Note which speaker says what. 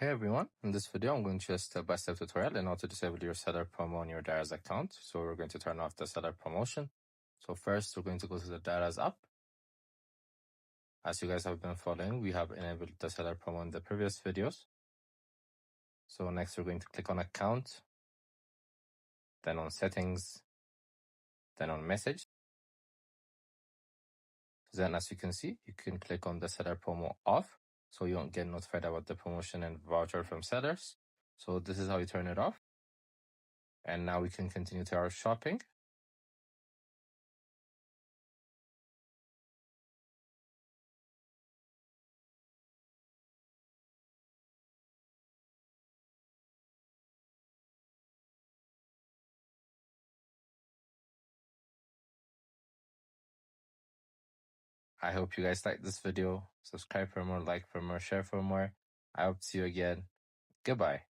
Speaker 1: Hey everyone, in this video I'm going to show a step-by-step tutorial on how to disable your seller promo on your Daraz account. So we're going to turn off the seller promotion. So first we're going to go to the Daraz app. As you guys have been following, we have enabled the seller promo in the previous videos. So next we're going to click on account, then on settings, then on message. Then as you can see, you can click on the seller promo off so you won't get notified about the promotion and voucher from sellers. So this is how you turn it off. And now we can continue to our shopping. I hope you guys liked this video. Subscribe for more, like for more, share for more. I hope to see you again. Goodbye.